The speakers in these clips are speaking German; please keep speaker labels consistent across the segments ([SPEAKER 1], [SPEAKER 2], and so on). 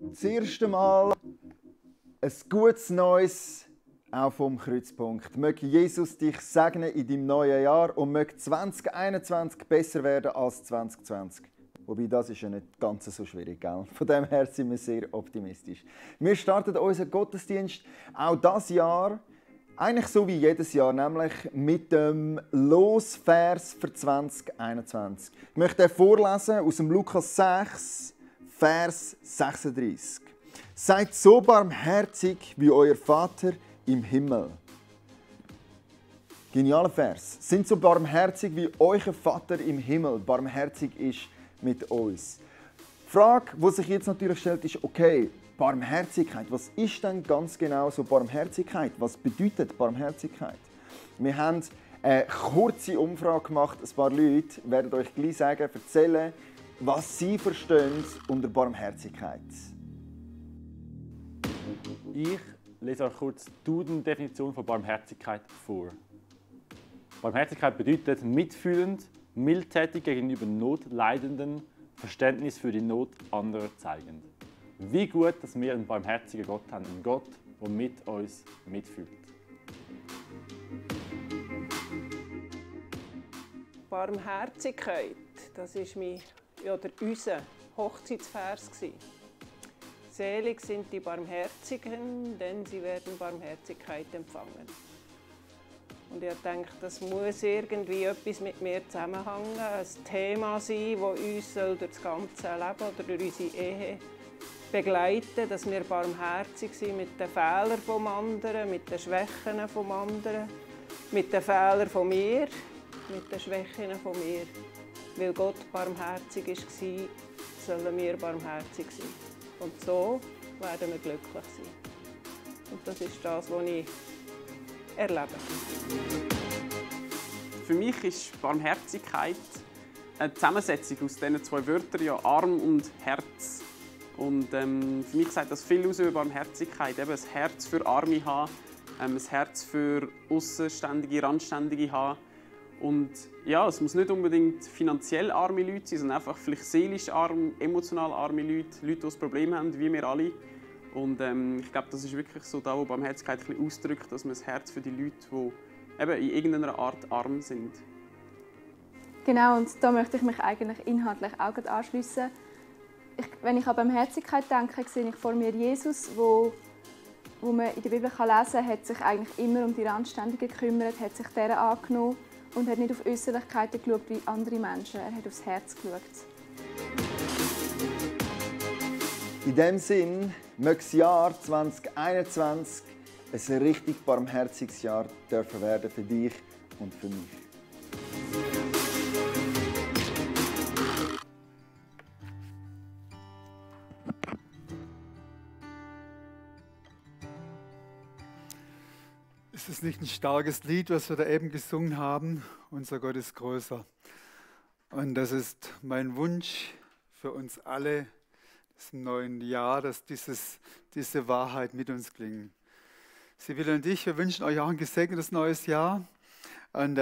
[SPEAKER 1] Das erste Mal ein gutes Neues auch vom Kreuzpunkt. Möge Jesus dich segnen in deinem neuen Jahr und möge 2021 besser werden als 2020. Wobei, das ist ja nicht ganz so schwierig, gell? Von dem her sind wir sehr optimistisch. Wir starten unseren Gottesdienst auch dieses Jahr, eigentlich so wie jedes Jahr, nämlich mit dem Losvers für 2021. Ich möchte vorlesen aus dem Lukas 6, Vers 36. Seid so barmherzig wie euer Vater im Himmel. Genialer Vers. Sind so barmherzig wie euer Vater im Himmel barmherzig ist mit uns. Die Frage, die sich jetzt natürlich stellt, ist, okay, Barmherzigkeit. Was ist denn ganz genau so Barmherzigkeit? Was bedeutet Barmherzigkeit? Wir haben eine kurze Umfrage gemacht. Ein paar Leute werden euch gleich sagen, erzählen, was sie verstehen unter Barmherzigkeit.
[SPEAKER 2] Ich lese euch kurz die Duden-Definition von Barmherzigkeit vor. Barmherzigkeit bedeutet mitfühlend, mildtätig gegenüber Notleidenden, Verständnis für die Not anderer zeigend. Wie gut, dass wir einen barmherzigen Gott haben, einen Gott, der mit uns mitfühlt.
[SPEAKER 3] Barmherzigkeit, das war unser Hochzeitsvers. Selig sind die Barmherzigen, denn sie werden Barmherzigkeit empfangen. Und ich denke, das muss irgendwie etwas mit mir zusammenhängen, ein Thema sein, das uns durch das ganze Leben oder durch unsere Ehe begleiten, dass wir barmherzig sind mit den Fehlern des anderen, mit den Schwächen des anderen, mit den Fehlern von mir, mit den Schwächen von mir. Weil Gott barmherzig war, sollen wir barmherzig sein. Und so werden wir glücklich sein. Und das ist das, was ich erlebe.
[SPEAKER 4] Für mich ist Barmherzigkeit eine Zusammensetzung aus diesen zwei Wörtern, ja, Arm und Herz. Und für mich sagt das viel aus über Barmherzigkeit. Eben ein Herz für Arme haben, ein Herz für Aussenständige, Randständige haben. Und ja, es muss nicht unbedingt finanziell arme Leute sein, sondern einfach vielleicht seelisch arm, emotional arme Leute, die ein Problem haben, wie wir alle. Und ich glaube, das ist wirklich so da, wo Barmherzigkeit ein bisschen ausdrückt, dass man das Herz für die Leute, die eben in irgendeiner Art arm sind.
[SPEAKER 5] Genau, und da möchte ich mich eigentlich inhaltlich auch anschliessen. Wenn ich an Barmherzigkeit denke, sehe ich vor mir Jesus, wo man in der Bibel lesen kann, hat sich eigentlich immer um die Randständigen gekümmert, hat sich deren angenommen und hat nicht auf Äußerlichkeiten geschaut wie andere Menschen. Er hat aufs Herz geschaut.
[SPEAKER 1] In diesem Sinn möge das Jahr 2021 ein richtig barmherziges Jahr dürfen werden für dich und für mich.
[SPEAKER 6] Ist es nicht ein starkes Lied, was wir da eben gesungen haben? Unser Gott ist größer. Und das ist mein Wunsch für uns alle, im neuen Jahr, dass diese Wahrheit mit uns klingt. Sibylle und ich, wir wünschen euch auch ein gesegnetes neues Jahr. Und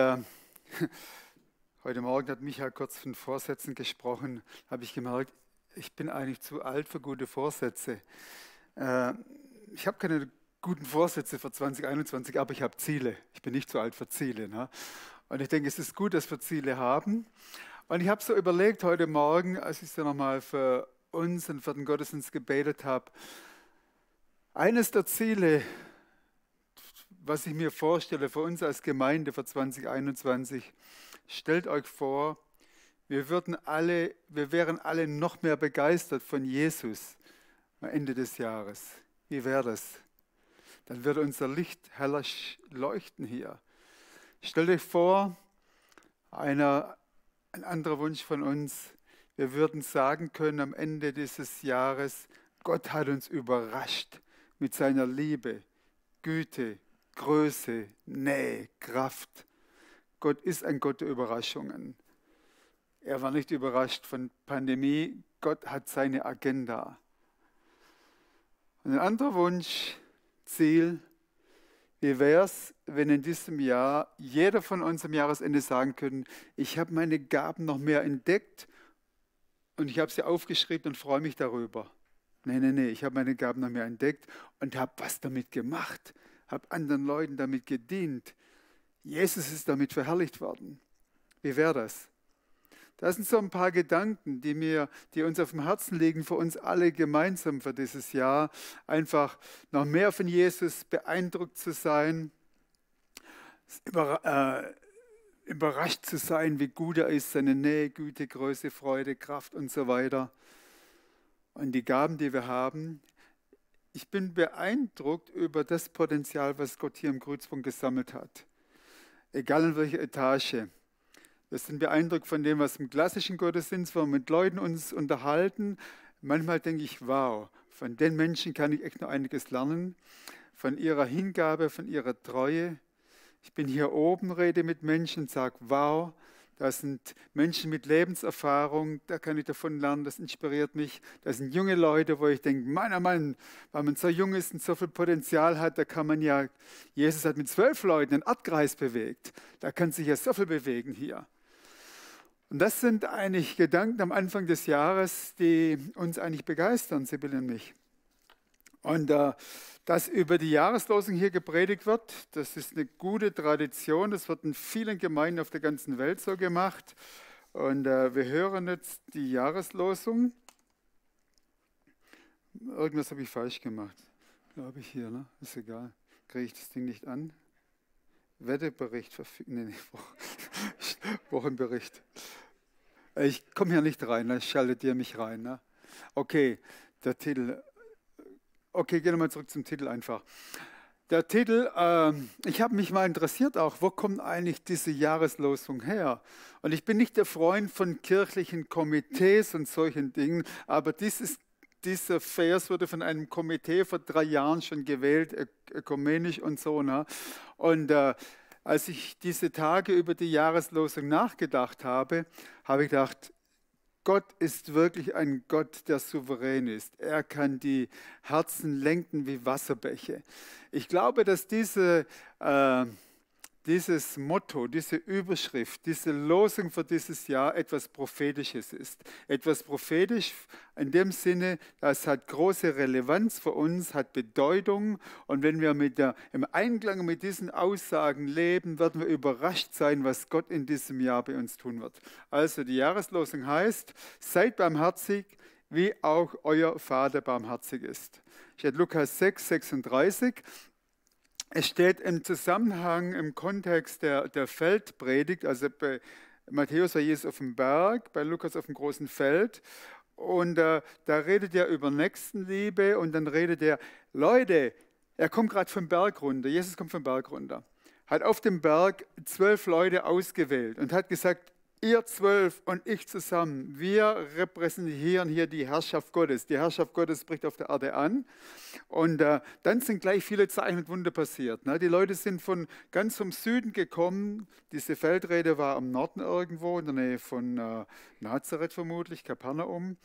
[SPEAKER 6] heute Morgen hat Michael kurz von Vorsätzen gesprochen, habe ich gemerkt, ich bin eigentlich zu alt für gute Vorsätze. Ich habe keine guten Vorsätze für 2021, aber ich habe Ziele. Ich bin nicht zu alt für Ziele. Ne? Und ich denke, es ist gut, dass wir Ziele haben. Und ich habe so überlegt heute Morgen, als ich so nochmal für uns und für den Gottesdienst gebetet habe, eines der Ziele, was ich mir vorstelle für uns als Gemeinde für 2021, stellt euch vor, wir wären alle noch mehr begeistert von Jesus am Ende des Jahres. Wie wäre das? Dann würde unser Licht heller leuchten hier. Stellt euch vor, ein anderer Wunsch von uns, wir würden sagen können am Ende dieses Jahres, Gott hat uns überrascht mit seiner Liebe, Güte, Größe, Nähe, Kraft. Gott ist ein Gott der Überraschungen. Er war nicht überrascht von Pandemie, Gott hat seine Agenda. Und ein anderer Wunsch, Ziel, Wie wäre es, wenn in diesem Jahr jeder von uns am Jahresende sagen könnte, ich habe meine Gaben noch mehr entdeckt und ich habe sie aufgeschrieben und freue mich darüber. Nee, ich habe meine Gaben noch mehr entdeckt und habe was damit gemacht, habe anderen Leuten damit gedient. Jesus ist damit verherrlicht worden. Wie wäre das? Das sind so ein paar Gedanken, die uns auf dem Herzen liegen, für uns alle gemeinsam für dieses Jahr. Einfach noch mehr von Jesus beeindruckt zu sein, überrascht zu sein, wie gut er ist, seine Nähe, Güte, Größe, Freude, Kraft und so weiter. Und die Gaben, die wir haben. Ich bin beeindruckt über das Potenzial, was Gott hier im Kreuzpunkt gesammelt hat. Egal in welcher Etage. Wir sind beeindruckt von dem, was im klassischen Gottesdienst, wo wir mit Leuten uns unterhalten. Manchmal denke ich, wow, von den Menschen kann ich echt noch einiges lernen. Von ihrer Hingabe, von ihrer Treue. Ich bin hier oben, rede mit Menschen und sage, wow, das sind Menschen mit Lebenserfahrung, da kann ich davon lernen, das inspiriert mich. Das sind junge Leute, wo ich denke, Mann, weil man so jung ist und so viel Potenzial hat, da kann man ja, Jesus hat mit 12 Leuten einen Erdkreis bewegt. Da kann sich ja so viel bewegen hier. Und das sind eigentlich Gedanken am Anfang des Jahres, die uns eigentlich begeistern, Sibylle und mich. Und dass über die Jahreslosung hier gepredigt wird, das ist eine gute Tradition. Das wird in vielen Gemeinden auf der ganzen Welt so gemacht. Und wir hören jetzt die Jahreslosung. Irgendwas habe ich falsch gemacht, glaube ich hier, ne? Ist egal. Kriege ich das Ding nicht an? Wetterbericht verfügen. Nee, Wochenbericht. Ich komme hier nicht rein, ne? Schaltet ihr mich rein. Ne? Okay, der Titel. Okay, gehen wir mal zurück zum Titel einfach. Der Titel, ich habe mich mal interessiert auch, wo kommt eigentlich diese Jahreslosung her? Und ich bin nicht der Freund von kirchlichen Komitees und solchen Dingen, aber dieser Vers wurde von einem Komitee vor 3 Jahren schon gewählt, ökumenisch und so. Ne? Und als ich diese Tage über die Jahreslosung nachgedacht habe, habe ich gedacht, Gott ist wirklich ein Gott, der souverän ist. Er kann die Herzen lenken wie Wasserbäche. Ich glaube, dass dieses Motto, diese Überschrift, diese Losung für dieses Jahr etwas Prophetisches ist. Etwas prophetisch in dem Sinne, das hat große Relevanz für uns, hat Bedeutung. Und wenn wir im Einklang mit diesen Aussagen leben, werden wir überrascht sein, was Gott in diesem Jahr bei uns tun wird. Also die Jahreslosung heißt, seid barmherzig, wie auch euer Vater barmherzig ist. Steht Lukas 6, 36. Es steht im Zusammenhang, im Kontext der Feldpredigt, also bei Matthäus war Jesus auf dem Berg, bei Lukas auf dem großen Feld. Und da redet er über Nächstenliebe und dann redet er, Leute, er kommt gerade vom Berg runter, Jesus kommt vom Berg runter, hat auf dem Berg 12 Leute ausgewählt und hat gesagt, ihr 12 und ich zusammen, wir repräsentieren hier die Herrschaft Gottes. Die Herrschaft Gottes bricht auf der Erde an. Und dann sind gleich viele Zeichen und Wunder passiert. Ne? Die Leute sind ganz vom Süden gekommen. Diese Feldrede war am Norden irgendwo, in der Nähe von Nazareth vermutlich, Kapernaum.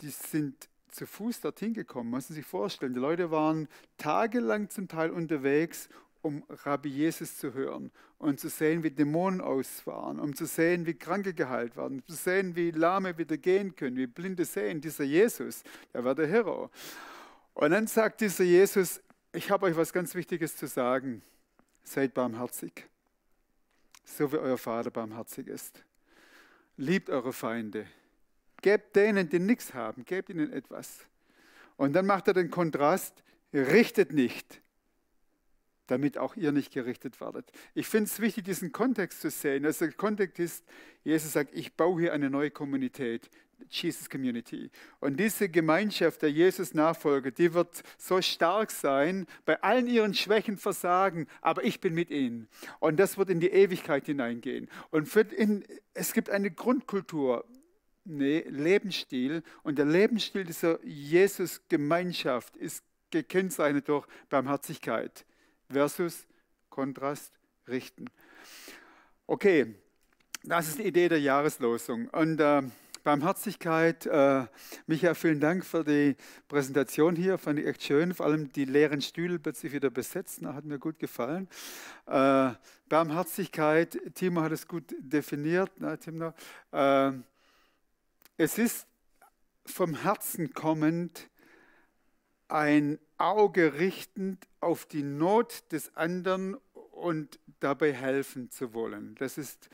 [SPEAKER 6] Die sind zu Fuß dorthin gekommen, muss man sich vorstellen. Die Leute waren tagelang zum Teil unterwegs, um Rabbi Jesus zu hören und zu sehen, wie Dämonen ausfahren, um zu sehen, wie Kranke geheilt werden, um zu sehen, wie Lahme wieder gehen können, wie Blinde sehen. Dieser Jesus, der war der Hero. Und dann sagt dieser Jesus, ich habe euch was ganz Wichtiges zu sagen. Seid barmherzig, so wie euer Vater barmherzig ist. Liebt eure Feinde. Gebt denen, die nichts haben, gebt ihnen etwas. Und dann macht er den Kontrast, richtet nicht, damit auch ihr nicht gerichtet werdet. Ich finde es wichtig, diesen Kontext zu sehen. Also der Kontext ist, Jesus sagt, ich baue hier eine neue Kommunität, Jesus Community. Und diese Gemeinschaft der Jesus-Nachfolger, die wird so stark sein, bei allen ihren Schwächen, Versagen, aber ich bin mit ihnen. Und das wird in die Ewigkeit hineingehen. Und es gibt eine Grundkultur, Lebensstil. Und der Lebensstil dieser Jesus-Gemeinschaft ist gekennzeichnet durch Barmherzigkeit. Versus Kontrast richten. Okay, das ist die Idee der Jahreslosung. Und Barmherzigkeit. Michael, vielen Dank für die Präsentation hier. Fand ich echt schön. Vor allem die leeren Stühle plötzlich wieder besetzt. Hat mir gut gefallen. Barmherzigkeit, Timo hat es gut definiert. Timo, es ist vom Herzen kommend, ein Auge richtend auf die Not des anderen und dabei helfen zu wollen. Das ist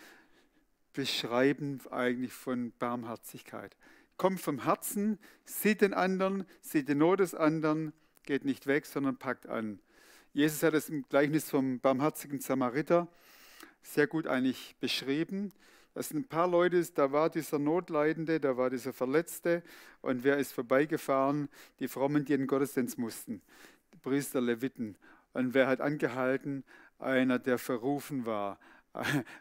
[SPEAKER 6] beschreibend eigentlich von Barmherzigkeit. Kommt vom Herzen, sieht den anderen, sieht die Not des anderen, geht nicht weg, sondern packt an. Jesus hat es im Gleichnis vom barmherzigen Samariter sehr gut eigentlich beschrieben. Das sind ein paar Leute, da war dieser Notleidende, da war dieser Verletzte und wer ist vorbeigefahren? Die Frommen, die in den Gottesdienst mussten, die Priester, Leviten. Und wer hat angehalten? Einer, der verrufen war,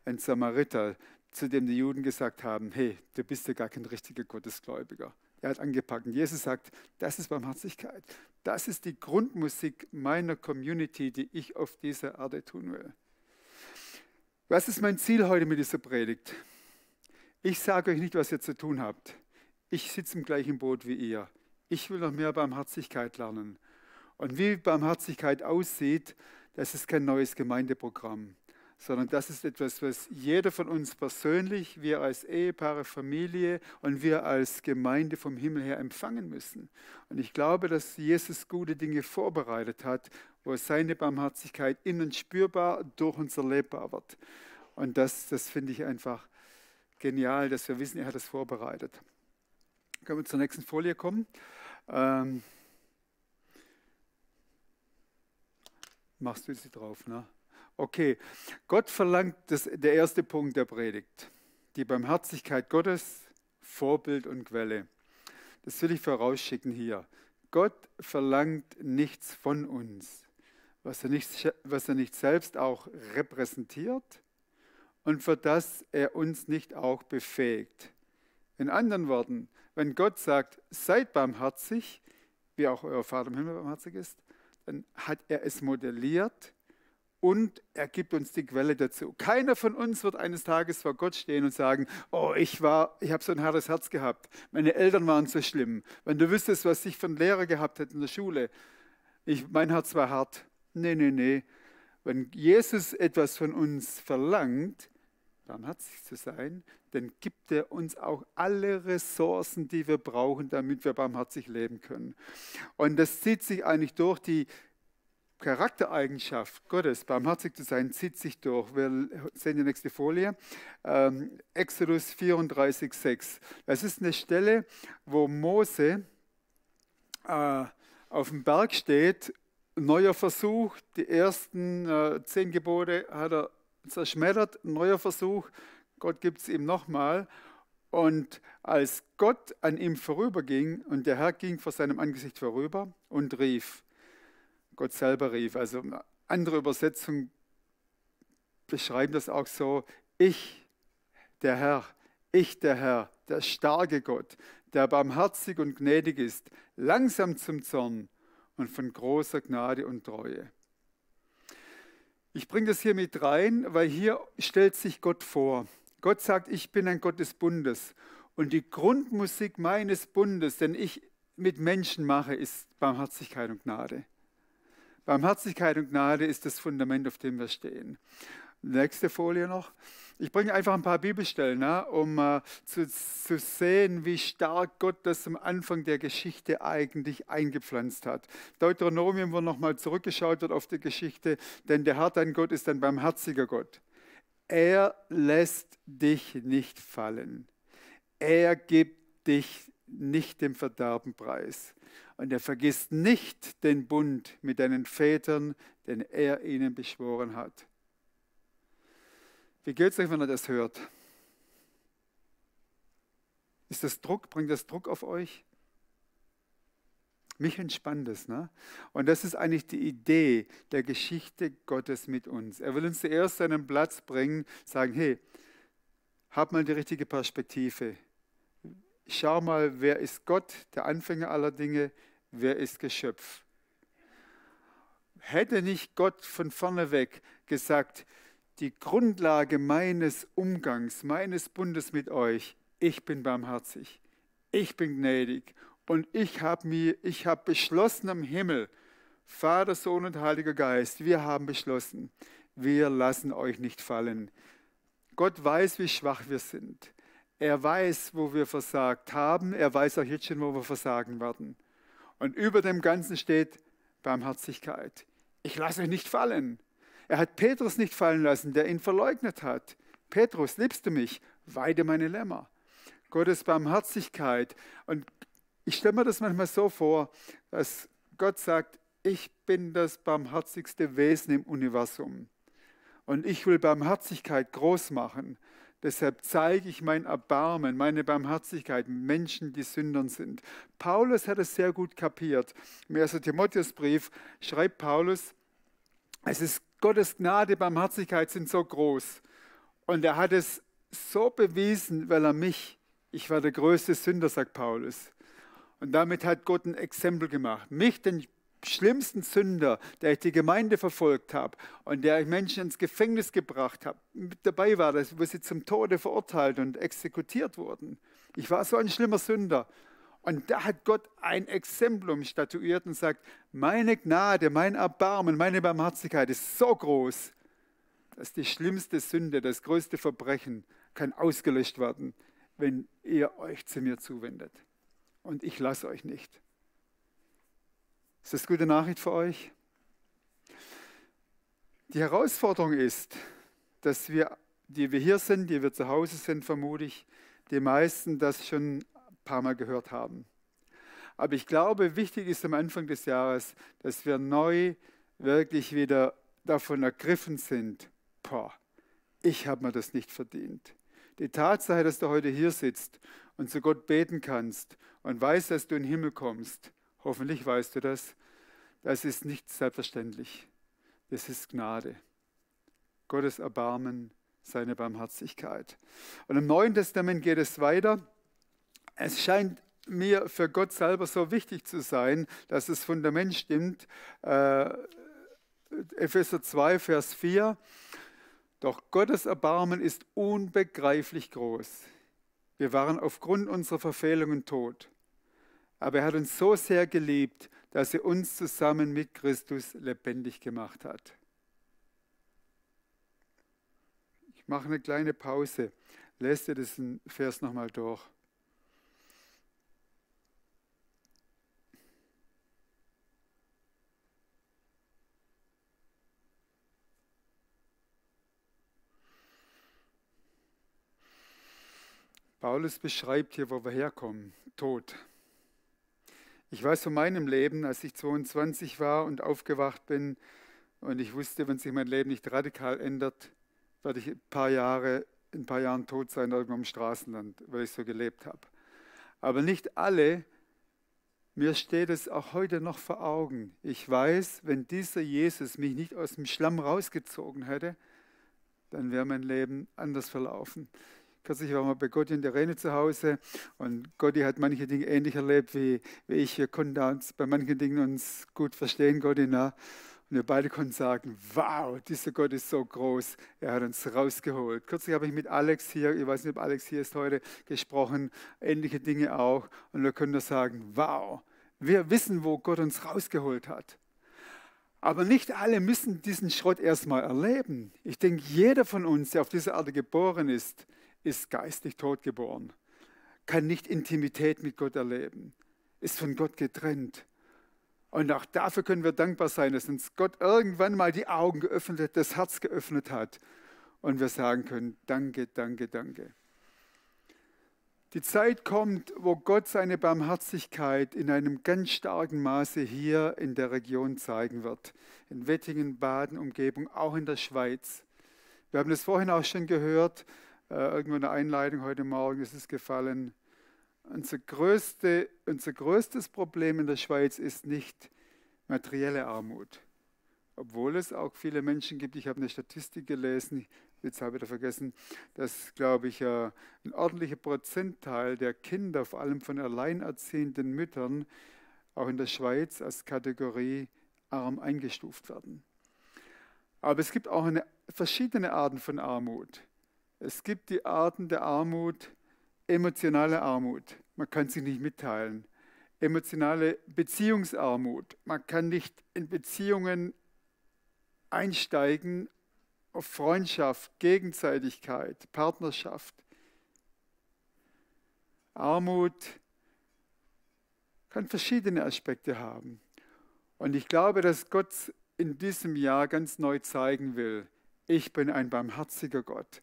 [SPEAKER 6] ein Samariter, zu dem die Juden gesagt haben, hey, du bist ja gar kein richtiger Gottesgläubiger. Er hat angepackt. Und Jesus sagt, das ist Barmherzigkeit. Das ist die Grundmusik meiner Community, die ich auf dieser Erde tun will. Was ist mein Ziel heute mit dieser Predigt? Ich sage euch nicht, was ihr zu tun habt. Ich sitze im gleichen Boot wie ihr. Ich will noch mehr Barmherzigkeit lernen. Und wie Barmherzigkeit aussieht, das ist kein neues Gemeindeprogramm, sondern das ist etwas, was jeder von uns persönlich, wir als Ehepaare, Familie und wir als Gemeinde vom Himmel her empfangen müssen. Und ich glaube, dass Jesus gute Dinge vorbereitet hat, wo seine Barmherzigkeit in uns spürbar durch uns erlebbar wird. Und das finde ich einfach genial, dass wir wissen, er hat das vorbereitet. Können wir zur nächsten Folie kommen? Machst du sie drauf, ne? Okay, Gott verlangt, der erste Punkt der Predigt, die Barmherzigkeit Gottes, Vorbild und Quelle. Das will ich vorausschicken hier. Gott verlangt nichts von uns, was er nicht selbst auch repräsentiert und für das er uns nicht auch befähigt. In anderen Worten, wenn Gott sagt, seid barmherzig, wie auch euer Vater im Himmel barmherzig ist, dann hat er es modelliert und er gibt uns die Quelle dazu. Keiner von uns wird eines Tages vor Gott stehen und sagen, oh, ich habe so ein hartes Herz gehabt, meine Eltern waren so schlimm. Wenn du wüsstest, was ich von Lehrer gehabt hätte in der Schule, mein Herz war hart. Nee. Wenn Jesus etwas von uns verlangt, barmherzig zu sein, dann gibt er uns auch alle Ressourcen, die wir brauchen, damit wir barmherzig leben können. Und das zieht sich eigentlich durch die Charaktereigenschaft Gottes, barmherzig zu sein, zieht sich durch. Wir sehen die nächste Folie. Exodus 34,6. Das ist eine Stelle, wo Mose auf dem Berg steht, neuer Versuch, die ersten 10 Gebote hat er zerschmettert, neuer Versuch, Gott gibt es ihm nochmal. Und als Gott an ihm vorüberging und der Herr ging vor seinem Angesicht vorüber und rief, Gott selber rief, also andere Übersetzungen beschreiben das auch so, ich, der Herr, der starke Gott, der barmherzig und gnädig ist, langsam zum Zorn und von großer Gnade und Treue. Ich bringe das hier mit rein, weil hier stellt sich Gott vor. Gott sagt, ich bin ein Gott des Bundes. Und die Grundmusik meines Bundes, den ich mit Menschen mache, ist Barmherzigkeit und Gnade. Barmherzigkeit und Gnade ist das Fundament, auf dem wir stehen. Nächste Folie noch. Ich bringe einfach ein paar Bibelstellen, um zu sehen, wie stark Gott das am Anfang der Geschichte eigentlich eingepflanzt hat. Deuteronomium, wo nochmal zurückgeschaut wird auf die Geschichte, denn der Herr, dein Gott, ist ein barmherziger Gott. Er lässt dich nicht fallen. Er gibt dich nicht dem Verderben preis. Und er vergisst nicht den Bund mit deinen Vätern, den er ihnen beschworen hat. Wie geht es euch, wenn ihr das hört? Ist das Druck? Bringt das Druck auf euch? Mich entspannt es, ne? Und das ist eigentlich die Idee der Geschichte Gottes mit uns. Er will uns zuerst an einen Platz bringen, sagen, hey, hab mal die richtige Perspektive. Schau mal, wer ist Gott, der Anfänger aller Dinge, wer ist Geschöpf. Hätte nicht Gott von vorne weg gesagt, die Grundlage meines Umgangs, meines Bundes mit euch ich bin barmherzig, ich bin gnädig und ich habe beschlossen am Himmel, Vater, Sohn und Heiliger Geist, wir haben beschlossen, wir lassen euch nicht fallen. Gott weiß, wie schwach wir sind. Er weiß, wo wir versagt haben. Er weiß auch jetzt schon, wo wir versagen werden. Und über dem Ganzen steht Barmherzigkeit. Ich lasse euch nicht fallen. Er hat Petrus nicht fallen lassen, der ihn verleugnet hat. Petrus, liebst du mich? Weide meine Lämmer. Gottes Barmherzigkeit. Und ich stelle mir das manchmal so vor, dass Gott sagt, ich bin das barmherzigste Wesen im Universum. Und ich will Barmherzigkeit groß machen. Deshalb zeige ich mein Erbarmen, meine Barmherzigkeit Menschen, die Sündern sind. Paulus hat es sehr gut kapiert. Im 1. Timotheusbrief schreibt Paulus, es ist Gottes Gnade, Barmherzigkeit sind so groß. Und er hat es so bewiesen, weil ich war der größte Sünder, sagt Paulus. Und damit hat Gott ein Exempel gemacht. Mich, den schlimmsten Sünder, der ich die Gemeinde verfolgt habe und der ich Menschen ins Gefängnis gebracht habe, mit dabei war, wo sie zum Tode verurteilt und exekutiert wurden. Ich war so ein schlimmer Sünder. Und da hat Gott ein Exemplum statuiert und sagt, meine Gnade, mein Erbarmen, meine Barmherzigkeit ist so groß, dass die schlimmste Sünde, das größte Verbrechen kann ausgelöscht werden, wenn ihr euch zu mir zuwendet. Und ich lasse euch nicht. Ist das gute Nachricht für euch? Die Herausforderung ist, dass wir, die wir hier sind, die wir zu Hause sind, vermute ich, die meisten das schon ein paar Mal gehört haben. Aber ich glaube, wichtig ist am Anfang des Jahres, dass wir neu wirklich wieder davon ergriffen sind, ich habe mir das nicht verdient. Die Tatsache, dass du heute hier sitzt und zu Gott beten kannst und weißt, dass du in den Himmel kommst, hoffentlich weißt du das, das ist nicht selbstverständlich. Das ist Gnade. Gottes Erbarmen, seine Barmherzigkeit. Und im Neuen Testament geht es weiter. Es scheint mir für Gott selber so wichtig zu sein, dass das Fundament stimmt. Epheser 2, Vers 4. Doch Gottes Erbarmen ist unbegreiflich groß. Wir waren aufgrund unserer Verfehlungen tot. Aber er hat uns so sehr geliebt, dass er uns zusammen mit Christus lebendig gemacht hat. Ich mache eine kleine Pause. Lest ihr diesen Vers nochmal durch. Paulus beschreibt hier, wo wir herkommen, Tod. Ich weiß von meinem Leben, als ich 22 war und aufgewacht bin und ich wusste, wenn sich mein Leben nicht radikal ändert, werde ich in ein paar Jahren tot sein, irgendwo im Straßenland, weil ich so gelebt habe. Aber nicht alle, mir steht es auch heute noch vor Augen. Ich weiß, wenn dieser Jesus mich nicht aus dem Schlamm rausgezogen hätte, dann wäre mein Leben anders verlaufen. Kürzlich waren wir bei Gotti und Irene zu Hause und Gotti hat manche Dinge ähnlich erlebt wie ich. Wir konnten uns bei manchen Dingen uns gut verstehen, Gotti. Und wir beide konnten sagen, wow, dieser Gott ist so groß, er hat uns rausgeholt. Kürzlich habe ich mit Alex hier, ich weiß nicht, ob Alex hier ist heute, gesprochen, ähnliche Dinge auch. Und wir können nur sagen, wow, wir wissen, wo Gott uns rausgeholt hat. Aber nicht alle müssen diesen Schrott erstmal erleben. Ich denke, jeder von uns, der auf diese Erde geboren ist geistig totgeboren, kann nicht Intimität mit Gott erleben, ist von Gott getrennt. Und auch dafür können wir dankbar sein, dass uns Gott irgendwann mal die Augen geöffnet hat, das Herz geöffnet hat und wir sagen können, danke, danke, danke. Die Zeit kommt, wo Gott seine Barmherzigkeit in einem ganz starken Maße hier in der Region zeigen wird. In Wettingen, Baden, Umgebung, auch in der Schweiz. Wir haben das vorhin auch schon gehört, irgendwo in der Einleitung heute Morgen ist es gefallen. Unser größtes Problem in der Schweiz ist nicht materielle Armut. Obwohl es auch viele Menschen gibt, ich habe eine Statistik gelesen, jetzt habe ich wieder vergessen, dass, glaube ich, ein ordentlicher Prozentteil der Kinder, vor allem von alleinerziehenden Müttern, auch in der Schweiz als Kategorie arm eingestuft werden. Aber es gibt auch verschiedene Arten von Armut. Es gibt die Arten der Armut emotionale Armut. Man kann sich nicht mitteilen. Emotionale Beziehungsarmut. Man kann nicht in Beziehungen einsteigen auf Freundschaft, Gegenseitigkeit, Partnerschaft. Armut kann verschiedene Aspekte haben. Und ich glaube, dass Gott in diesem Jahr ganz neu zeigen will, ich bin ein barmherziger Gott.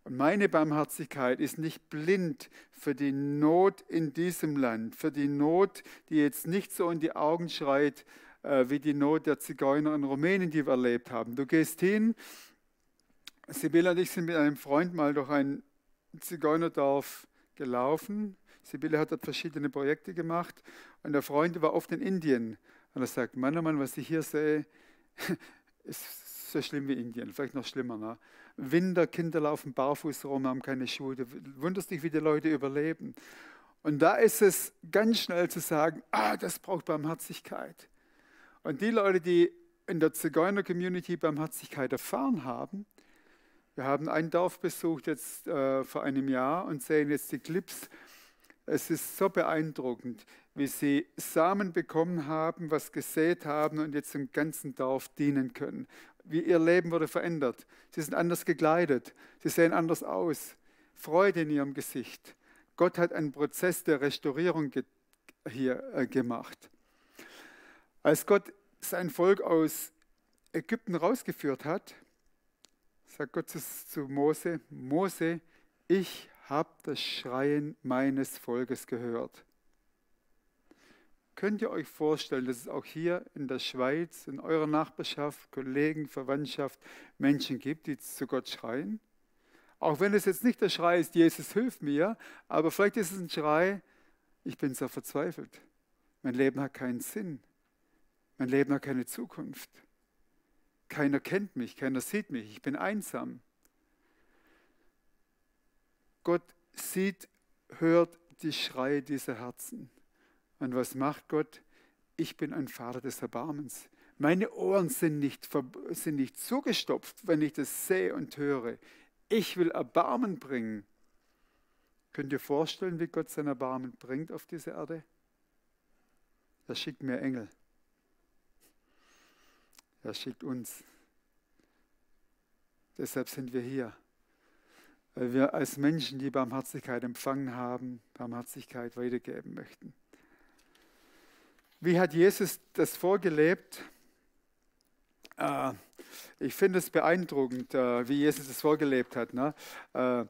[SPEAKER 6] Und meine Barmherzigkeit ist nicht blind für die Not in diesem Land, für die Not, die jetzt nicht so in die Augen schreit, wie die Not der Zigeuner in Rumänien, die wir erlebt haben. Du gehst hin, Sibylle und ich sind mit einem Freund mal durch ein Zigeunerdorf gelaufen. Sibylle hat dort verschiedene Projekte gemacht und der Freund war oft in Indien. Und er sagt, Mann, oh Mann, was ich hier sehe, ist so schlimm wie Indien, vielleicht noch schlimmer. Ne? Winter, Kinder laufen barfuß rum, haben keine Schuhe. Du wunderst dich, wie die Leute überleben. Und da ist es ganz schnell zu sagen, das braucht Barmherzigkeit. Und die Leute, die in der Zigeuner-Community Barmherzigkeit erfahren haben, wir haben ein Dorf besucht jetzt vor einem Jahr und sehen jetzt die Clips. Es ist so beeindruckend, wie sie Samen bekommen haben, was gesät haben und jetzt im ganzen Dorf dienen können. Wie ihr Leben wurde verändert. Sie sind anders gekleidet, sie sehen anders aus. Freude in ihrem Gesicht. Gott hat einen Prozess der Restaurierung hier gemacht. Als Gott sein Volk aus Ägypten rausgeführt hat, sagt Gott zu Mose, Mose, ich habe das Schreien meines Volkes gehört. Könnt ihr euch vorstellen, dass es auch hier in der Schweiz, in eurer Nachbarschaft, Kollegen, Verwandtschaft Menschen gibt, die zu Gott schreien? Auch wenn es jetzt nicht der Schrei ist, Jesus, hilf mir, aber vielleicht ist es ein Schrei, ich bin so verzweifelt. Mein Leben hat keinen Sinn. Mein Leben hat keine Zukunft. Keiner kennt mich, keiner sieht mich, ich bin einsam. Gott sieht, hört die Schreie dieser Herzen. Und was macht Gott? Ich bin ein Vater des Erbarmens. Meine Ohren sind nicht zugestopft, wenn ich das sehe und höre. Ich will Erbarmen bringen. Könnt ihr vorstellen, wie Gott sein Erbarmen bringt auf diese Erde? Er schickt mir Engel. Er schickt uns. Deshalb sind wir hier. Weil wir als Menschen, die Barmherzigkeit empfangen haben, Barmherzigkeit weitergeben möchten. Wie hat Jesus das vorgelebt? Ich finde es beeindruckend, wie Jesus das vorgelebt hat. Ne? Bei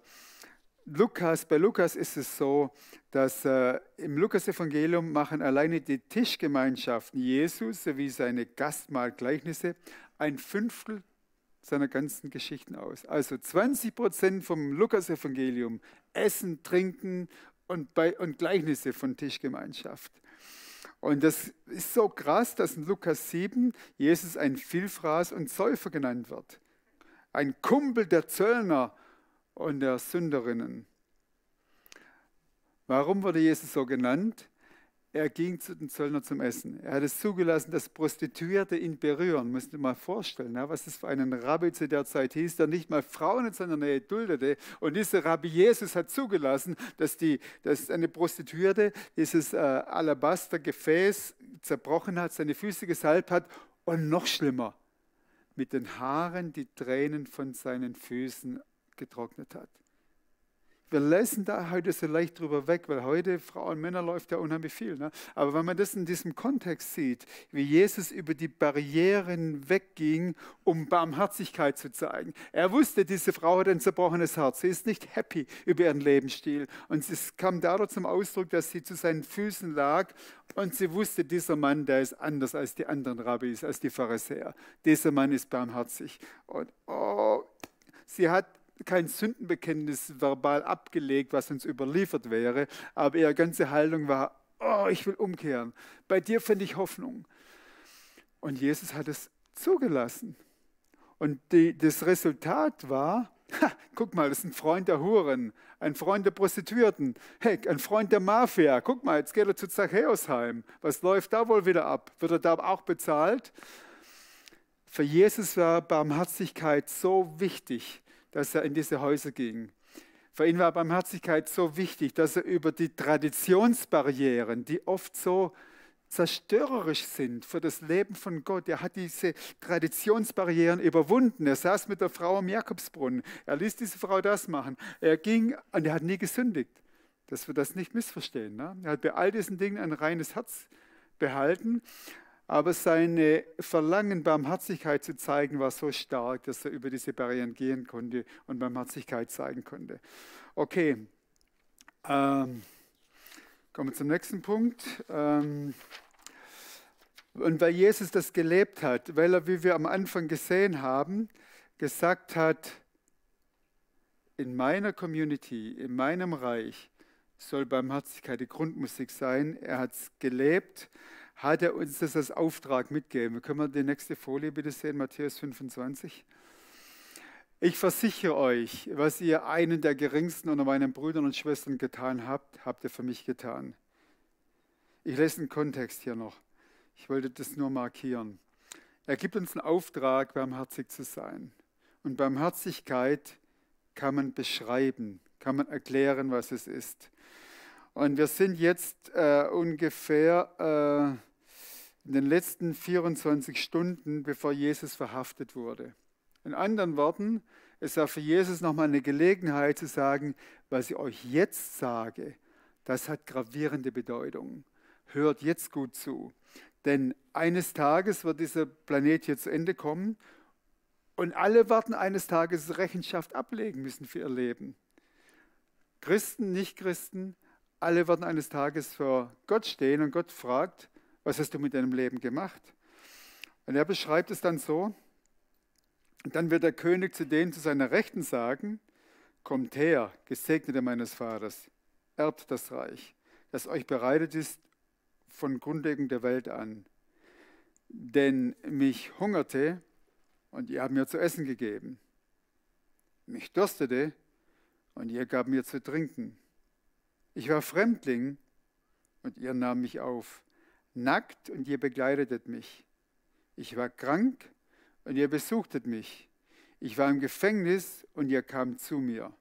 [SPEAKER 6] Lukas ist es so, dass im Lukas-Evangelium machen alleine die Tischgemeinschaften Jesus sowie seine Gastmahlgleichnisse ein Fünftel seiner ganzen Geschichten aus. Also 20% vom Lukas-Evangelium Essen, Trinken und Gleichnisse von Tischgemeinschaft. Und das ist so krass, dass in Lukas 7 Jesus ein Vielfraß und Säufer genannt wird. Ein Kumpel der Zöllner und der Sünderinnen. Warum wurde Jesus so genannt? Er ging zu den Zöllnern zum Essen. Er hat es zugelassen, dass Prostituierte ihn berühren. Müsst ihr mal vorstellen, was das für einen Rabbi zu der Zeit hieß, der nicht mal Frauen in seiner Nähe duldete. Und dieser Rabbi Jesus hat zugelassen, dass eine Prostituierte dieses Alabastergefäß zerbrochen hat, seine Füße gesalbt hat und noch schlimmer, mit den Haaren die Tränen von seinen Füßen getrocknet hat. Wir lesen da heute so leicht drüber weg, weil heute Frauen und Männer läuft ja unheimlich viel. Ne? Aber wenn man das in diesem Kontext sieht, wie Jesus über die Barrieren wegging, um Barmherzigkeit zu zeigen. Er wusste, diese Frau hat ein zerbrochenes Herz. Sie ist nicht happy über ihren Lebensstil. Und es kam dadurch zum Ausdruck, dass sie zu seinen Füßen lag und sie wusste, dieser Mann, der ist anders als die anderen Rabbis, als die Pharisäer. Dieser Mann ist barmherzig. Und sie hat kein Sündenbekenntnis verbal abgelegt, was uns überliefert wäre, aber ihre ganze Haltung war, ich will umkehren. Bei dir finde ich Hoffnung. Und Jesus hat es zugelassen. Und das Resultat war, guck mal, das ist ein Freund der Huren, ein Freund der Prostituierten, ein Freund der Mafia. Guck mal, jetzt geht er zu Zachäus heim. Was läuft da wohl wieder ab? Wird er da auch bezahlt? Für Jesus war Barmherzigkeit so wichtig, dass er in diese Häuser ging. Für ihn war Barmherzigkeit so wichtig, dass er über die Traditionsbarrieren, die oft so zerstörerisch sind für das Leben von Gott. Er hat diese Traditionsbarrieren überwunden. Er saß mit der Frau am Jakobsbrunnen. Er ließ diese Frau das machen. Er ging und er hat nie gesündigt. Dass wir das nicht missverstehen. Ne? Er hat bei all diesen Dingen ein reines Herz behalten. Aber seine Verlangen, Barmherzigkeit zu zeigen, war so stark, dass er über diese Barrieren gehen konnte und Barmherzigkeit zeigen konnte. Okay, kommen wir zum nächsten Punkt. Und weil Jesus das gelebt hat, weil er, wie wir am Anfang gesehen haben, gesagt hat, in meiner Community, in meinem Reich soll Barmherzigkeit die Grundmusik sein. Er hat es gelebt, hat er uns das als Auftrag mitgegeben. Können wir die nächste Folie bitte sehen, Matthäus 25? Ich versichere euch, was ihr einen der Geringsten unter meinen Brüdern und Schwestern getan habt, habt ihr für mich getan. Ich lese den Kontext hier noch. Ich wollte das nur markieren. Er gibt uns einen Auftrag, barmherzig zu sein. Und Barmherzigkeit kann man beschreiben, kann man erklären, was es ist. Und wir sind jetzt ungefähr in den letzten 24 Stunden, bevor Jesus verhaftet wurde. In anderen Worten, es war für Jesus nochmal eine Gelegenheit zu sagen, was ich euch jetzt sage, das hat gravierende Bedeutung. Hört jetzt gut zu. Denn eines Tages wird dieser Planet hier zu Ende kommen und alle werden eines Tages Rechenschaft ablegen müssen für ihr Leben. Christen, Nichtchristen, alle werden eines Tages vor Gott stehen und Gott fragt, was hast du mit deinem Leben gemacht? Und er beschreibt es dann so, dann wird der König zu denen zu seiner Rechten sagen, kommt her, Gesegnete meines Vaters, erbt das Reich, das euch bereitet ist von Grundlegung der Welt an. Denn mich hungerte und ihr habt mir zu essen gegeben. Mich durstete und ihr gabt mir zu trinken. Ich war Fremdling und ihr nahmt mich auf. Nackt und ihr begleitetet mich. Ich war krank und ihr besuchtet mich. Ich war im Gefängnis und ihr kamt zu mir.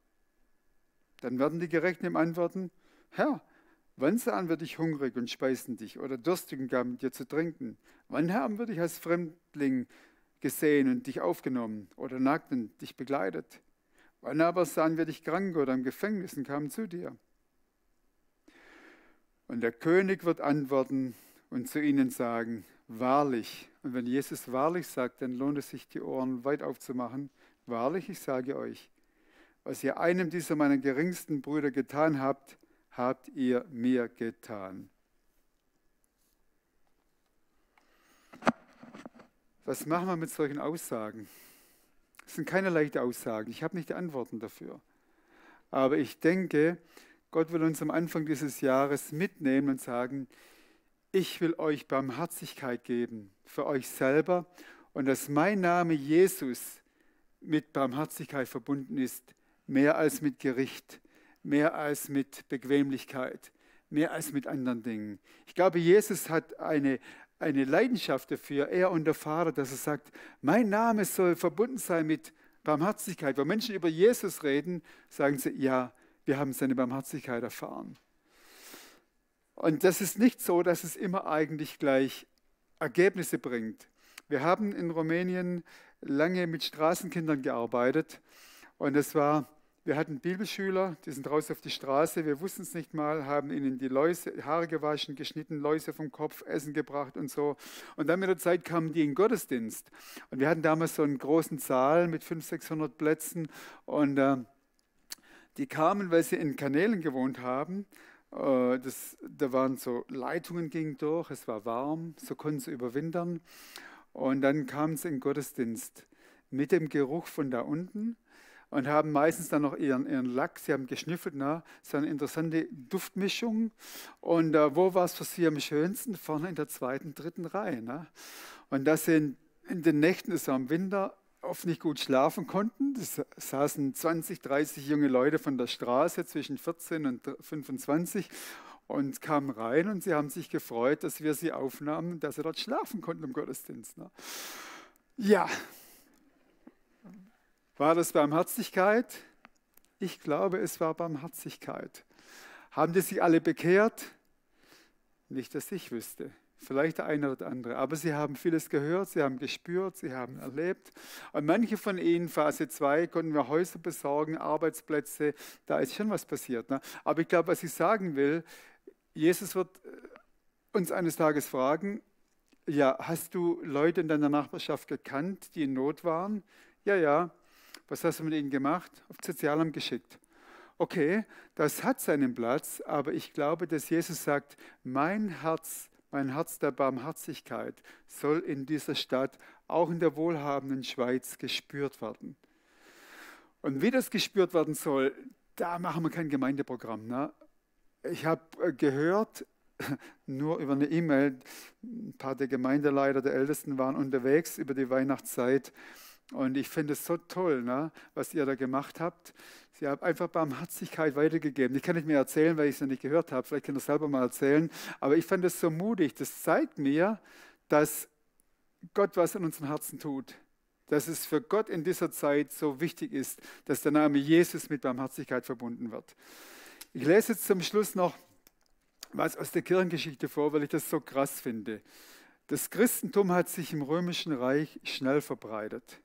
[SPEAKER 6] Dann werden die Gerechten ihm antworten, Herr, wann sahen wir dich hungrig und speisten dich oder durstig und gaben dir zu trinken? Wann haben wir dich als Fremdling gesehen und dich aufgenommen oder nackt und dich begleitet? Wann aber sahen wir dich krank oder im Gefängnis und kamen zu dir? Und der König wird antworten und zu ihnen sagen, wahrlich, und wenn Jesus wahrlich sagt, dann lohnt es sich, die Ohren weit aufzumachen, wahrlich, ich sage euch, was ihr einem dieser meiner geringsten Brüder getan habt, habt ihr mir getan. Was machen wir mit solchen Aussagen? Das sind keine leichten Aussagen, ich habe nicht die Antworten dafür. Aber ich denke, Gott will uns am Anfang dieses Jahres mitnehmen und sagen, ich will euch Barmherzigkeit geben für euch selber und dass mein Name Jesus mit Barmherzigkeit verbunden ist, mehr als mit Gericht, mehr als mit Bequemlichkeit, mehr als mit anderen Dingen. Ich glaube, Jesus hat eine Leidenschaft dafür, er und der Vater, dass er sagt, mein Name soll verbunden sein mit Barmherzigkeit. Wenn Menschen über Jesus reden, sagen sie, ja, wir haben seine Barmherzigkeit erfahren. Und das ist nicht so, dass es immer eigentlich gleich Ergebnisse bringt. Wir haben in Rumänien lange mit Straßenkindern gearbeitet und wir hatten Bibelschüler, die sind raus auf die Straße, wir wussten es nicht mal, haben ihnen die Haare gewaschen, geschnitten, Läuse vom Kopf, Essen gebracht und so. Und dann mit der Zeit kamen die in den Gottesdienst. Und wir hatten damals so einen großen Saal mit 500, 600 Plätzen und die kamen, weil sie in Kanälen gewohnt haben. Da waren so Leitungen gingen durch, es war warm, so konnten sie überwintern. Und dann kamen sie in den Gottesdienst mit dem Geruch von da unten und haben meistens dann noch ihren Lack, sie haben geschnüffelt, so eine interessante Duftmischung. Und wo war es für sie am schönsten? Vorne in der 2., 3. Reihe. Und das sind in den Nächten, es war im Winter, oft nicht gut schlafen konnten. Es saßen 20, 30 junge Leute von der Straße zwischen 14 und 25 und kamen rein und sie haben sich gefreut, dass wir sie aufnahmen, dass sie dort schlafen konnten im Gottesdienst. Ja, war das Barmherzigkeit? Ich glaube, es war Barmherzigkeit. Haben die sich alle bekehrt? Nicht, dass ich wüsste. Vielleicht der eine oder der andere. Aber sie haben vieles gehört, sie haben gespürt, sie haben erlebt. Und manche von ihnen, Phase 2, konnten wir Häuser besorgen, Arbeitsplätze. Da ist schon was passiert. Ne? Aber ich glaube, was ich sagen will, Jesus wird uns eines Tages fragen, ja, hast du Leute in deiner Nachbarschaft gekannt, die in Not waren? Ja, ja. Was hast du mit ihnen gemacht? Auf das Sozialamt geschickt. Okay, das hat seinen Platz, aber ich glaube, dass Jesus sagt, mein Herz der Barmherzigkeit soll in dieser Stadt, auch in der wohlhabenden Schweiz, gespürt werden. Und wie das gespürt werden soll, da machen wir kein Gemeindeprogramm. Ne? Ich habe gehört, nur über eine E-Mail, ein paar der Gemeindeleiter, der Ältesten waren unterwegs über die Weihnachtszeit. Und ich finde es so toll, ne, was ihr da gemacht habt. Sie haben einfach Barmherzigkeit weitergegeben. Ich kann nicht mehr erzählen, weil ich es noch nicht gehört habe. Vielleicht könnt ihr es selber mal erzählen. Aber ich fand es so mutig. Das zeigt mir, dass Gott was in unserem Herzen tut. Dass es für Gott in dieser Zeit so wichtig ist, dass der Name Jesus mit Barmherzigkeit verbunden wird. Ich lese jetzt zum Schluss noch was aus der Kirchengeschichte vor, weil ich das so krass finde. Das Christentum hat sich im Römischen Reich schnell verbreitet.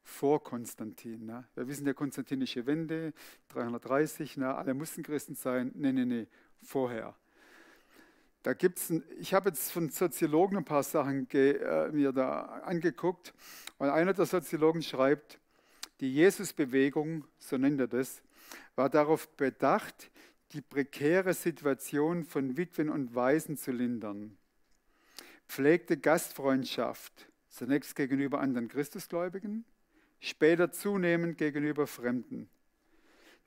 [SPEAKER 6] Vor Konstantin. Ne? Wir wissen der konstantinische Wende, 330, ne? Alle mussten Christen sein. Nee, vorher. Da gibt's ich habe jetzt von Soziologen ein paar Sachen mir da angeguckt. Und einer der Soziologen schreibt, die Jesusbewegung, so nennt er das, war darauf bedacht, die prekäre Situation von Witwen und Waisen zu lindern. Pflegte Gastfreundschaft, zunächst gegenüber anderen Christusgläubigen, später zunehmend gegenüber Fremden.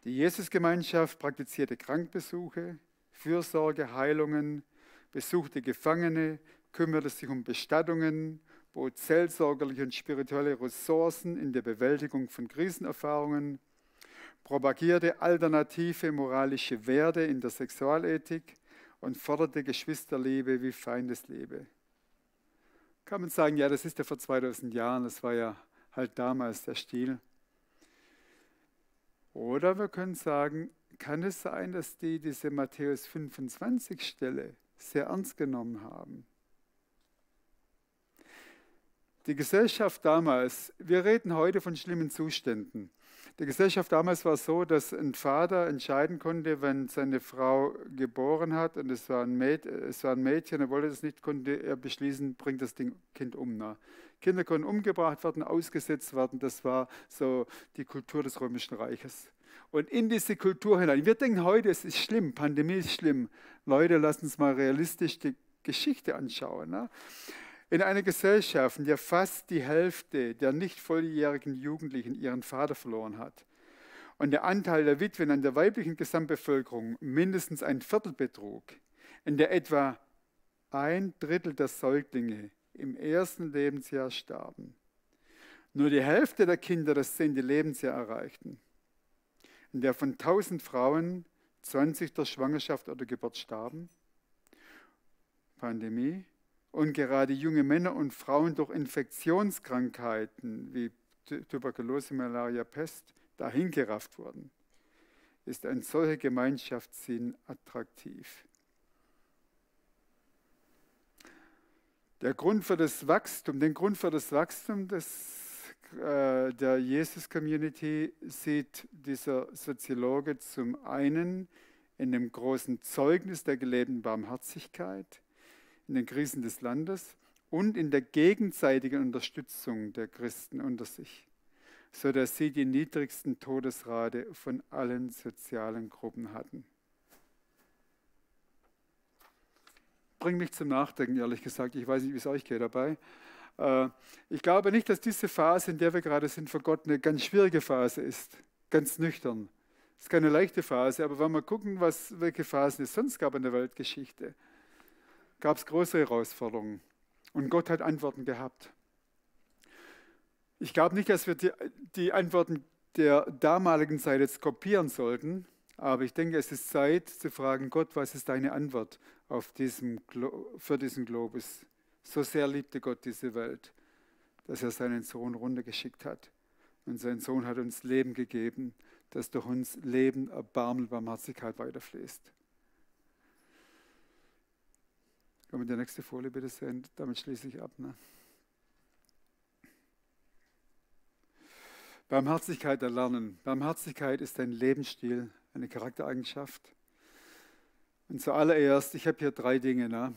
[SPEAKER 6] Die Jesusgemeinschaft praktizierte Krankbesuche, Fürsorge, Heilungen, besuchte Gefangene, kümmerte sich um Bestattungen, bot seelsorgerliche und spirituelle Ressourcen in der Bewältigung von Krisenerfahrungen, propagierte alternative moralische Werte in der Sexualethik und forderte Geschwisterliebe wie Feindesliebe. Kann man sagen, ja, das ist ja vor 2000 Jahren, das war ja halt damals der Stil. Oder wir können sagen, kann es sein, dass die diese Matthäus 25 Stelle sehr ernst genommen haben? Die Gesellschaft damals, wir reden heute von schlimmen Zuständen. Die Gesellschaft damals war so, dass ein Vater entscheiden konnte, wenn seine Frau geboren hat und es war ein Mädchen, er wollte das nicht, konnte er beschließen, bringt das Kind um. Ne? Kinder konnten umgebracht werden, ausgesetzt werden, das war so die Kultur des Römischen Reiches. Und in diese Kultur hinein, wir denken heute, es ist schlimm, Pandemie ist schlimm. Leute, lasst uns mal realistisch die Geschichte anschauen. Ne? In einer Gesellschaft, in der fast die Hälfte der nicht volljährigen Jugendlichen ihren Vater verloren hat und der Anteil der Witwen an der weiblichen Gesamtbevölkerung mindestens ein Viertel betrug, in der etwa 1/3 der Säuglinge im ersten Lebensjahr starben, nur die Hälfte der Kinder das 10. Lebensjahr erreichten, in der von 1000 Frauen 20 durch Schwangerschaft oder Geburt starben, Pandemie, und gerade junge Männer und Frauen durch Infektionskrankheiten wie Tuberkulose, Malaria, Pest dahingerafft wurden, ist ein solcher Gemeinschaftssinn attraktiv. Den Grund für das Wachstum der Jesus-Community sieht dieser Soziologe zum einen in dem großen Zeugnis der gelebten Barmherzigkeit, in den Krisen des Landes und in der gegenseitigen Unterstützung der Christen unter sich, sodass sie die niedrigsten Todesrate von allen sozialen Gruppen hatten. Bringt mich zum Nachdenken, ehrlich gesagt. Ich weiß nicht, wie es euch geht dabei. Ich glaube nicht, dass diese Phase, in der wir gerade sind, für Gott eine ganz schwierige Phase ist. Ganz nüchtern. Es ist keine leichte Phase, aber wenn wir gucken, welche Phasen es sonst gab in der Weltgeschichte, gab es große Herausforderungen. Und Gott hat Antworten gehabt. Ich glaube nicht, dass wir die Antworten der damaligen Zeit jetzt kopieren sollten, aber ich denke, es ist Zeit zu fragen, Gott, was ist deine Antwort für diesen Globus? So sehr liebte Gott diese Welt, dass er seinen Sohn runtergeschickt hat. Und sein Sohn hat uns Leben gegeben, dass durch uns Leben, Erbarmen, Barmherzigkeit weiterfließt. Können wir die nächste Folie bitte sehen? Damit schließe ich ab. Ne? Barmherzigkeit erlernen. Barmherzigkeit ist ein Lebensstil, eine Charaktereigenschaft. Und zuallererst, ich habe hier 3 Dinge, ne?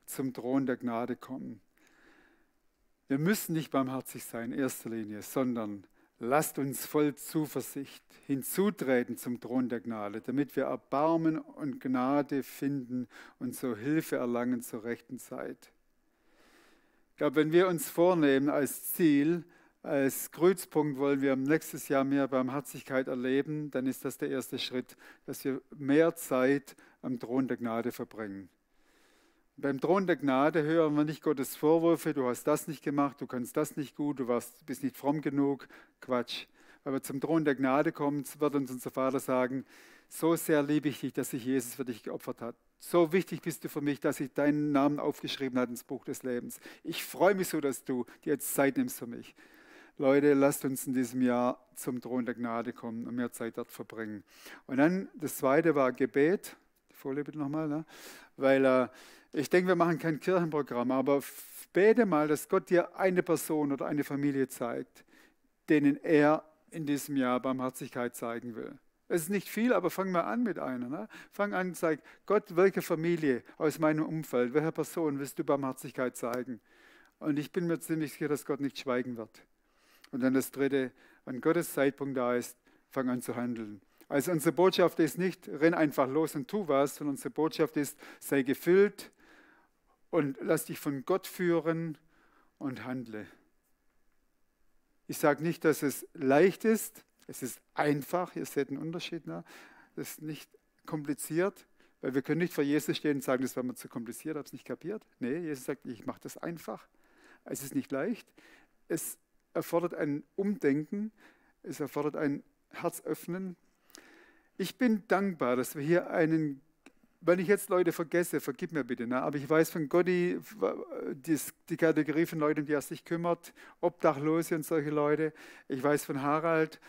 [SPEAKER 6] Zum Thron der Gnade kommen. Wir müssen nicht barmherzig sein in erster Linie, sondern lasst uns voll Zuversicht hinzutreten zum Thron der Gnade, damit wir Erbarmen und Gnade finden und so Hilfe erlangen zur rechten Zeit. Ich glaube, wenn wir uns vornehmen als Ziel, als Kreuzpunkt wollen wir nächstes Jahr mehr Barmherzigkeit erleben, dann ist das der erste Schritt, dass wir mehr Zeit am Thron der Gnade verbringen. Beim Thron der Gnade hören wir nicht Gottes Vorwürfe, du hast das nicht gemacht, du kannst das nicht gut, bist nicht fromm genug. Quatsch. Wenn wir zum Thron der Gnade kommen, wird uns unser Vater sagen, so sehr liebe ich dich, dass sich Jesus für dich geopfert hat. So wichtig bist du für mich, dass ich deinen Namen aufgeschrieben habe ins Buch des Lebens. Ich freue mich so, dass du dir jetzt Zeit nimmst für mich. Leute, lasst uns in diesem Jahr zum Thron der Gnade kommen und mehr Zeit dort verbringen. Und dann das Zweite war Gebet. Die Folie bitte nochmal. Ne? Weil ich denke, wir machen kein Kirchenprogramm, aber bete mal, dass Gott dir eine Person oder eine Familie zeigt, denen er in diesem Jahr Barmherzigkeit zeigen will. Es ist nicht viel, aber fang mal an mit einer. Ne? Fang an und sag, Gott, welche Familie aus meinem Umfeld, welcher Person willst du Barmherzigkeit zeigen? Und ich bin mir ziemlich sicher, dass Gott nicht schweigen wird. Und dann das Dritte, wenn Gottes Zeitpunkt da ist, fang an zu handeln. Also unsere Botschaft ist nicht, renn einfach los und tu was, sondern unsere Botschaft ist, sei gefüllt und lass dich von Gott führen und handle. Ich sage nicht, dass es leicht ist, es ist einfach, ihr seht den Unterschied, ne? Das ist nicht kompliziert, weil wir können nicht vor Jesus stehen und sagen, das war mir zu kompliziert, habe es nicht kapiert. Nee, Jesus sagt, ich mache das einfach. Es ist nicht leicht, es erfordert ein Umdenken, es erfordert ein Herzöffnen. Ich bin dankbar, dass wir hier wenn ich jetzt Leute vergesse, vergib mir bitte, ne? Aber ich weiß von Gotti, die Kategorie von Leuten, die er sich kümmert, Obdachlose und solche Leute. Ich weiß von Harald,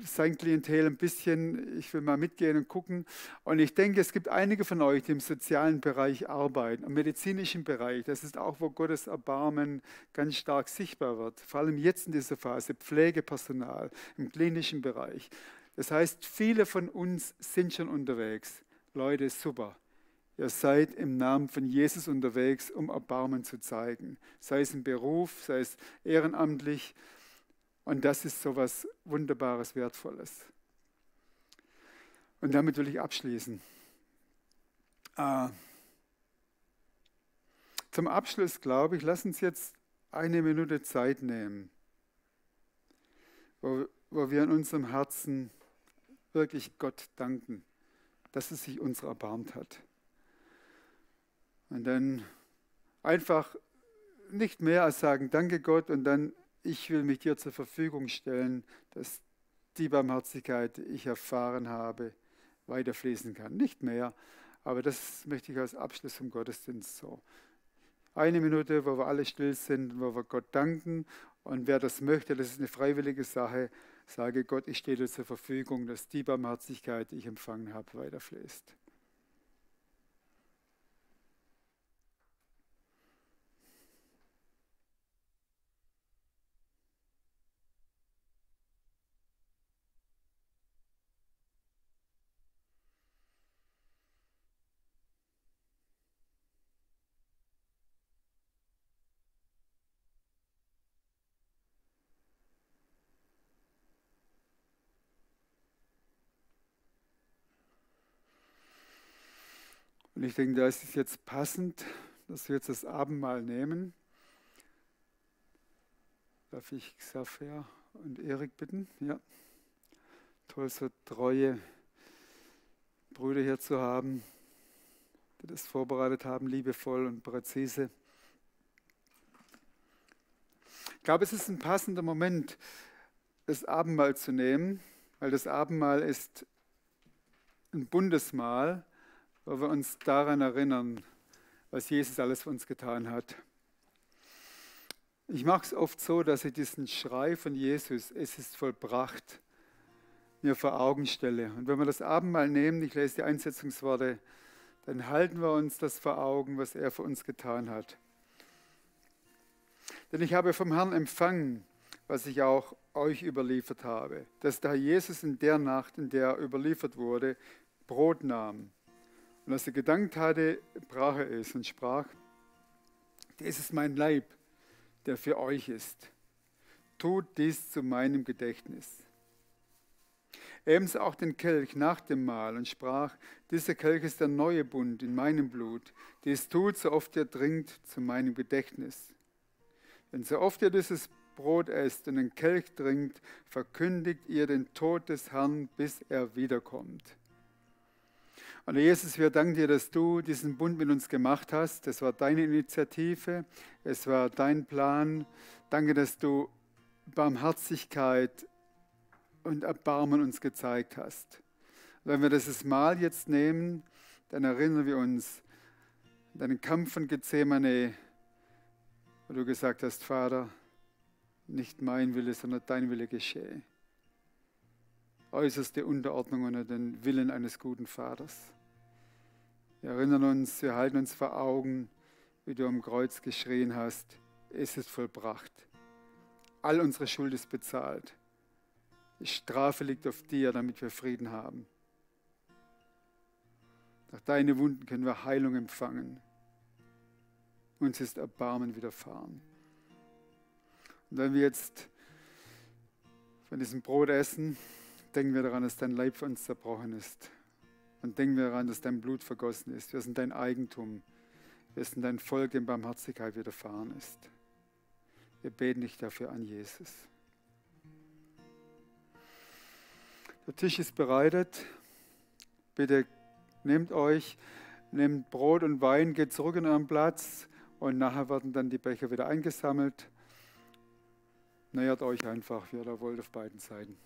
[SPEAKER 6] sein Klientel ein bisschen, ich will mal mitgehen und gucken. Und ich denke, es gibt einige von euch, die im sozialen Bereich arbeiten, im medizinischen Bereich. Das ist auch, wo Gottes Erbarmen ganz stark sichtbar wird. Vor allem jetzt in dieser Phase, Pflegepersonal im klinischen Bereich. Das heißt, viele von uns sind schon unterwegs. Leute, super. Ihr seid im Namen von Jesus unterwegs, um Erbarmen zu zeigen. Sei es im Beruf, sei es ehrenamtlich. Und das ist so etwas Wunderbares, Wertvolles. Und damit will ich abschließen. Zum Abschluss, glaube ich, lass uns jetzt 1 Minute Zeit nehmen, wo wir in unserem Herzen wirklich Gott danken, dass es sich uns erbarmt hat. Und dann einfach nicht mehr als sagen, danke Gott, und dann, ich will mich dir zur Verfügung stellen, dass die Barmherzigkeit, die ich erfahren habe, weiterfließen kann. Nicht mehr, aber das möchte ich als Abschluss vom Gottesdienst so. 1 Minute, wo wir alle still sind, wo wir Gott danken. Und wer das möchte, das ist eine freiwillige Sache, sage Gott, ich stehe dir zur Verfügung, dass die Barmherzigkeit, die ich empfangen habe, weiterfließt. Und ich denke, da ist es jetzt passend, dass wir jetzt das Abendmahl nehmen. Darf ich Xaver und Erik bitten? Ja. Toll, so treue Brüder hier zu haben, die das vorbereitet haben, liebevoll und präzise. Ich glaube, es ist ein passender Moment, das Abendmahl zu nehmen, weil das Abendmahl ist ein Bundesmahl, wo wir uns daran erinnern, was Jesus alles für uns getan hat. Ich mache es oft so, dass ich diesen Schrei von Jesus, es ist vollbracht, mir vor Augen stelle. Und wenn wir das Abendmahl nehmen, ich lese die Einsetzungsworte, dann halten wir uns das vor Augen, was er für uns getan hat. Denn ich habe vom Herrn empfangen, was ich auch euch überliefert habe, dass da Jesus in der Nacht, in der er überliefert wurde, Brot nahm. Und als er gedankt hatte, brach er es und sprach, dies ist mein Leib, der für euch ist. Tut dies zu meinem Gedächtnis. Ebenso auch den Kelch nach dem Mahl und sprach, dieser Kelch ist der neue Bund in meinem Blut. Dies tut, so oft ihr trinkt, zu meinem Gedächtnis. Denn so oft ihr dieses Brot esst und den Kelch trinkt, verkündigt ihr den Tod des Herrn, bis er wiederkommt. Und Jesus, wir danken dir, dass du diesen Bund mit uns gemacht hast. Das war deine Initiative, es war dein Plan. Danke, dass du Barmherzigkeit und Erbarmen uns gezeigt hast. Und wenn wir dieses Mahl jetzt nehmen, dann erinnern wir uns an deinen Kampf von Gethsemane, wo du gesagt hast, Vater, nicht mein Wille, sondern dein Wille geschehe. Äußerste Unterordnung unter den Willen eines guten Vaters. Wir erinnern uns, wir halten uns vor Augen, wie du am Kreuz geschrien hast, es ist vollbracht. All unsere Schuld ist bezahlt. Die Strafe liegt auf dir, damit wir Frieden haben. Durch deine Wunden können wir Heilung empfangen. Uns ist Erbarmen widerfahren. Und wenn wir jetzt von diesem Brot essen, denken wir daran, dass dein Leib für uns zerbrochen ist. Und denken wir daran, dass dein Blut vergossen ist. Wir sind dein Eigentum. Wir sind dein Volk, dem Barmherzigkeit widerfahren ist. Wir beten dich dafür an, Jesus. Der Tisch ist bereitet. Bitte nehmt Brot und Wein, geht zurück an euren Platz und nachher werden dann die Becher wieder eingesammelt. Nähert euch einfach, wie ihr da wollt, auf beiden Seiten.